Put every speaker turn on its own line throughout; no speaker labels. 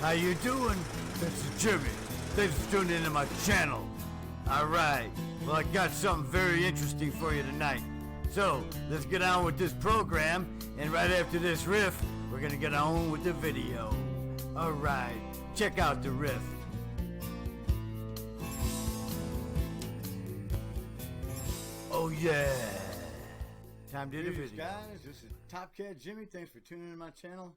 How you doing? This is Jimmy. Thanks for tuning into my channel. Alright, well I got something very interesting for you tonight. So, let's get on with this program, and right after this riff, we're gonna get on with the video. Alright, check out the riff. Oh yeah! Time to do the video. Guys, this is Top Cat Jimmy. Thanks for tuning into my channel.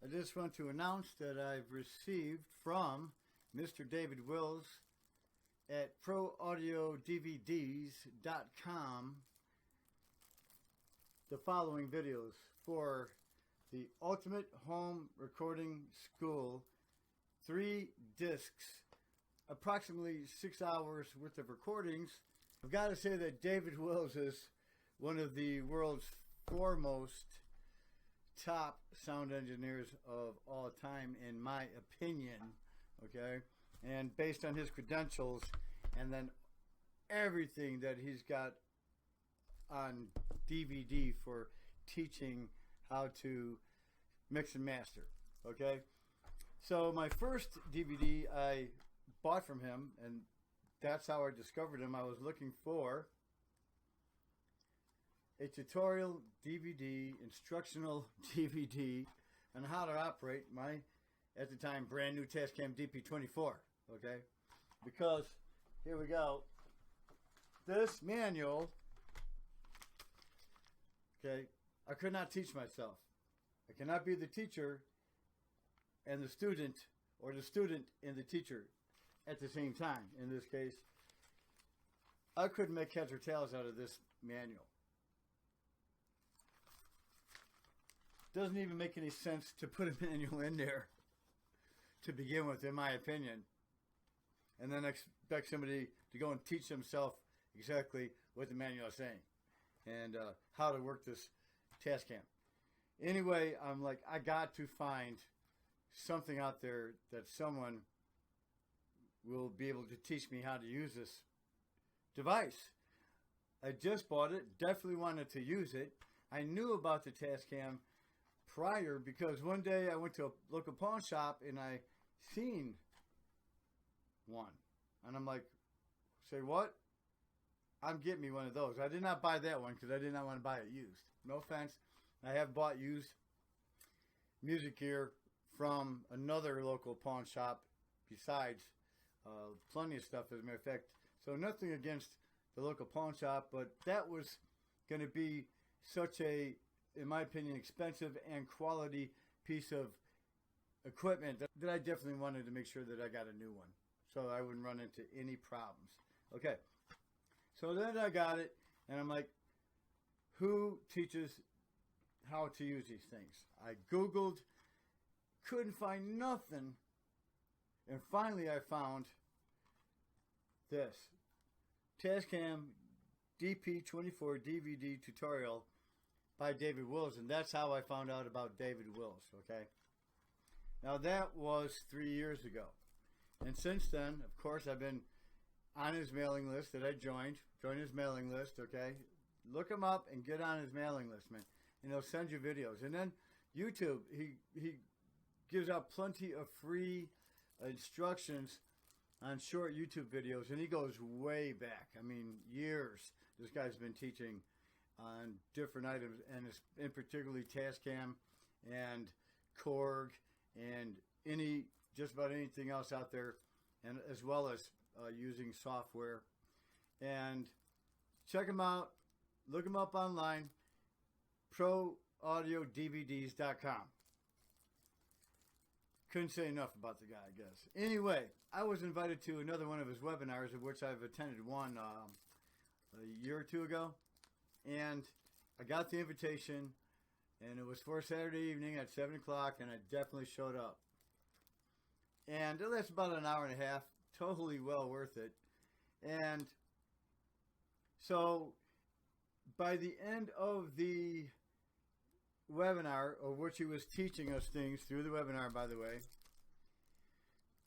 I just want to announce that I've received from Mr. David Wills at ProAudioDVDs.com the following videos for the Ultimate Home Recording School, 3 discs, approximately 6 hours worth of recordings. I've got to say that David Wills is one of the world's foremost top sound engineers of all time, in my opinion, okay? And based on his credentials and then everything that he's got on DVD for teaching how to mix and master, okay? So my first DVD I bought from him, and that's how I discovered him. I was looking for a tutorial DVD, instructional DVD on how to operate my, at the time, brand new Tascam DP24, okay? Because, here we go, this manual, okay, I could not teach myself. I cannot be the teacher and the student, or the student and the teacher at the same time. In this case, I couldn't make heads or tails out of this manual. Doesn't even make any sense to put a manual in there to begin with, in my opinion, and then expect somebody to go and teach themselves exactly what the manual is saying and how to work this Tascam. Anyway, I'm like, I got to find something out there that someone will be able to teach me how to use this device. I just bought it, definitely wanted to use it. I knew about the Tascam prior because one day I went to a local pawn shop and I seen one, and I'm like, say what? I'm getting me one of those. I did not buy that one because I did not want to buy it used. No offense. I have bought used music gear from another local pawn shop besides plenty of stuff, as a matter of fact. So nothing against the local pawn shop, but that was going to be such a, in my opinion, expensive and quality piece of equipment that I definitely wanted to make sure that I got a new one so I wouldn't run into any problems. Okay, so then I got it, and I'm like, who teaches how to use these things? I Googled, couldn't find nothing, and finally I found this Tascam DP24 DVD tutorial by David Wills, and that's how I found out about David Wills, okay? Now that was 3 years ago, and since then, of course, I've been on his mailing list that I joined his mailing list, okay? Look him up and get on his mailing list, man, and he'll send you videos. And then YouTube, he gives out plenty of free instructions on short YouTube videos, and he goes way back. I mean, years this guy's been teaching on different items, and it's in particularly Tascam and Korg and just about anything else out there, and as well as using software. And check him out, look him up online, ProAudioDVDs.com. Couldn't say enough about the guy, I guess. Anyway, I was invited to another one of his webinars, of which I've attended one a year or two ago. And I got the invitation, and it was for Saturday evening at 7 o'clock, and I definitely showed up. And it lasted about an hour and a half, totally well worth it. And so by the end of the webinar, of which he was teaching us things through the webinar, by the way,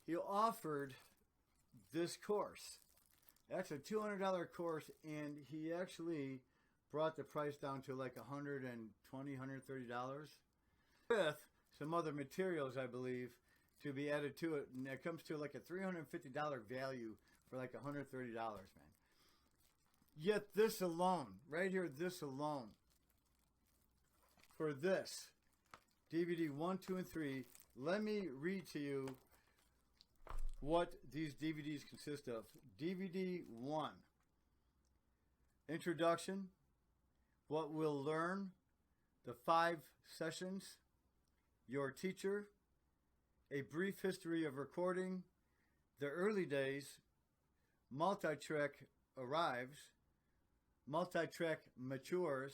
he offered this course. That's a $200 course, and he actually brought the price down to like $120, $130 with some other materials, I believe, to be added to it, and it comes to like a $350 value for like $130, man. Yet this alone, right here, this alone, for this DVD 1, 2, and 3, let me read to you what these DVDs consist of. DVD 1, Introduction, What We'll Learn, the 5 Sessions, Your Teacher, A Brief History of Recording, The Early Days, Multitrack Arrives, Multitrack Matures,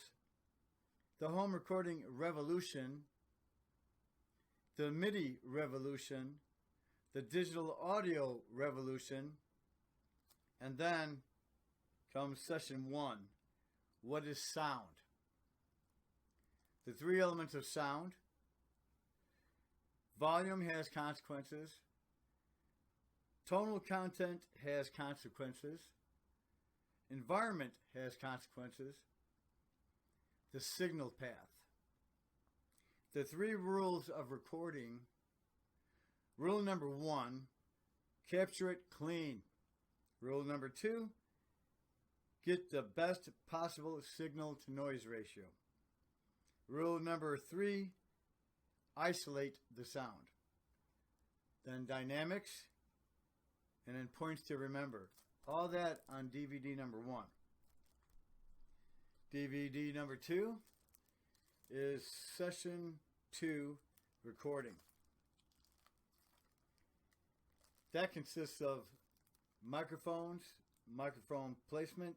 The Home Recording Revolution, The MIDI Revolution, The Digital Audio Revolution, and then comes Session 1, What is Sound? The 3 elements of sound. Volume has consequences. Tonal content has consequences. Environment has consequences. The signal path. The 3 rules of recording. Rule number 1, capture it clean. Rule number 2, get the best possible signal to noise ratio. Rule number 3, isolate the sound. Then dynamics, and then points to remember. All that on DVD number 1. DVD number 2 is Session 2 recording. That consists of microphones, microphone placement,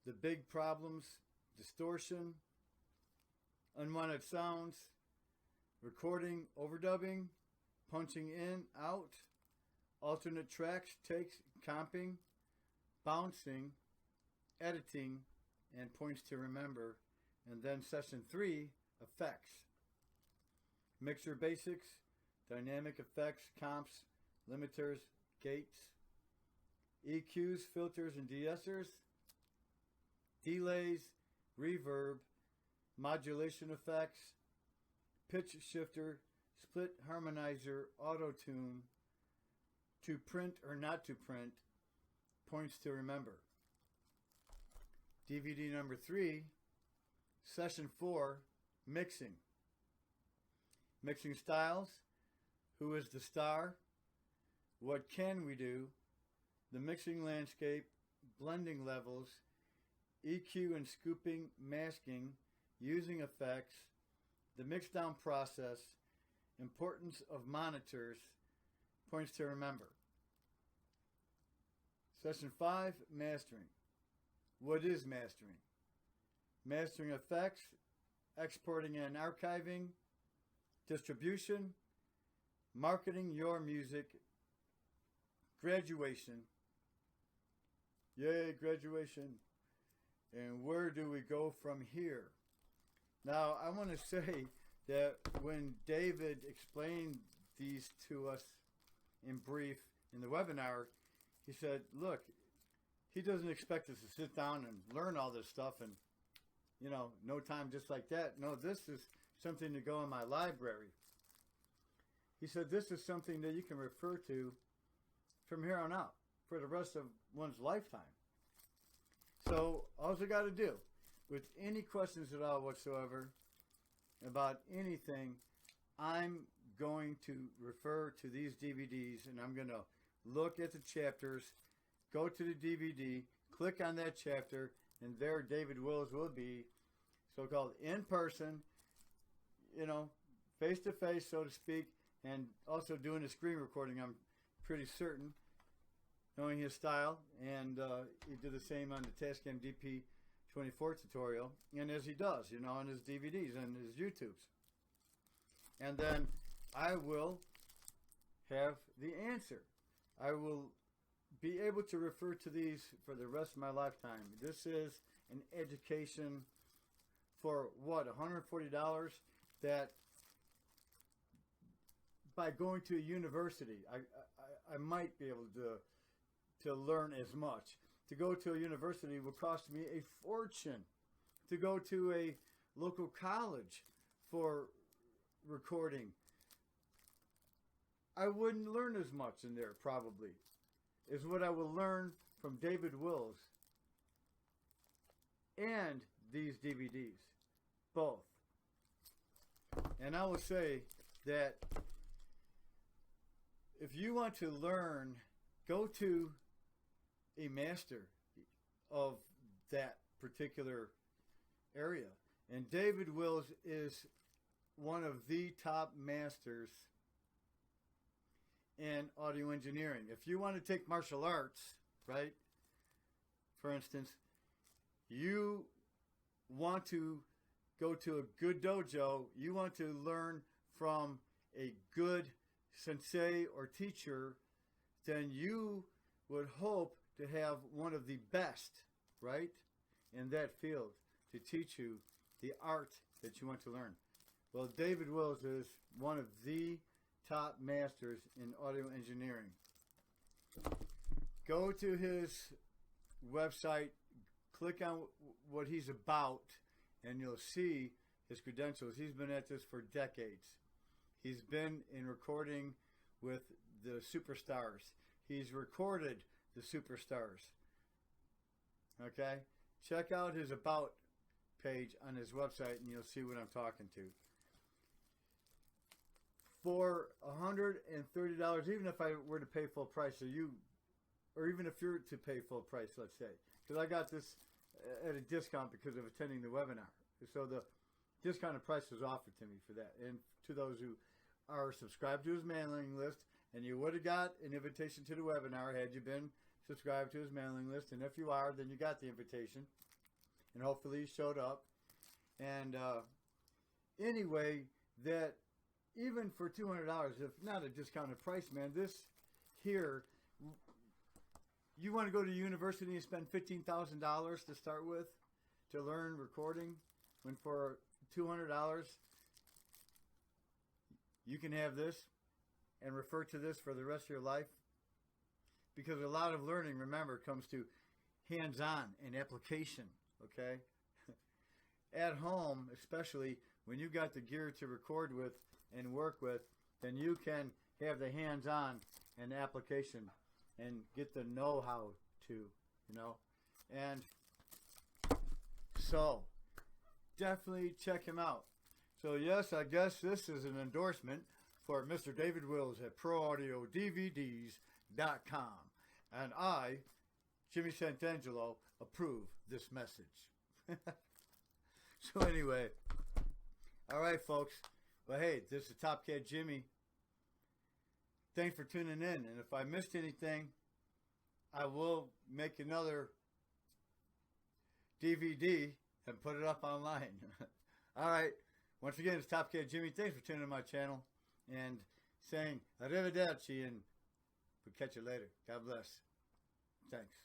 the big problems, distortion, unwanted sounds, recording, overdubbing, punching in, out, alternate tracks, takes, comping, bouncing, editing, and points to remember. And then Session 3, effects. Mixer basics, dynamic effects, comps, limiters, gates, EQs, filters, and de-essers, delays, reverb, modulation effects, pitch shifter, split harmonizer, auto-tune, to print or not to print, points to remember. DVD number 3, Session 4, mixing. Mixing styles, who is the star, what can we do, the mixing landscape, blending levels, EQ and scooping, masking, using effects, the mixdown process, importance of monitors, points to remember. Session 5, mastering. What is mastering? Mastering effects, exporting and archiving, distribution, marketing your music, graduation. Yay, graduation. And where do we go from here? Now, I want to say that when David explained these to us in brief in the webinar, he said, look, he doesn't expect us to sit down and learn all this stuff and, no time just like that. No, this is something to go in my library. He said this is something that you can refer to from here on out for the rest of one's lifetime. So all you got to do, with any questions at all whatsoever about anything, I'm going to refer to these DVDs and I'm going to look at the chapters, go to the DVD, click on that chapter, and there David Wills will be, so-called in person, face-to-face, so to speak, and also doing a screen recording, I'm pretty certain, knowing his style, and he did the same on the Tascam DP24 tutorial, and as he does, on his DVDs and his YouTubes. And then I will have the answer. I will be able to refer to these for the rest of my lifetime. This is an education for what, $140, that by going to a university, I might be able to learn as much. To go to a university would cost me a fortune. To go to a local college for recording I wouldn't learn as much in there probably as what I will learn from David Wills and these DVDs, both. And I will say that if you want to learn, go to a master of that particular area. And David Wills is one of the top masters in audio engineering. If you want to take martial arts, right, for instance, you want to go to a good dojo, you want to learn from a good sensei or teacher, then you would hope to have one of the best, right, in that field to teach you the art that you want to learn. Well, David Wills is one of the top masters in audio engineering. Go to his website, click on what he's about, and you'll see his credentials. He's been at this for decades. He's been in recording with the superstars. He's recorded the superstars. Okay? Check out his about page on his website and you'll see what I'm talking to. For $130, even if I were to pay full price, or even if you're to pay full price, let's say, because I got this at a discount because of attending the webinar. So the discounted price was offered to me for that. And to those who are subscribed to his mailing list, and you would have got an invitation to the webinar had you been subscribed to his mailing list. And if you are, then you got the invitation. And hopefully you showed up. And anyway, that even for $200, if not a discounted price, man, this here, you want to go to university and spend $15,000 to start with to learn recording, when for $200 you can have this and refer to this for the rest of your life. Because a lot of learning, remember, comes to hands-on and application, okay? At home, especially when you got the gear to record with and work with, then you can have the hands-on and application and get the know-how to, you know. And so, definitely check him out. So yes, I guess this is an endorsement for Mr. David Wills at ProAudioDVDs.com. And I, Jimmy Santangelo, approve this message. So anyway, all right, folks. Well, hey, this is Top Cat Jimmy. Thanks for tuning in. And if I missed anything, I will make another DVD and put it up online. All right. Once again, it's Top Cat Jimmy. Thanks for tuning in my channel and saying arrivederci, and we'll catch you later. God bless. Thanks.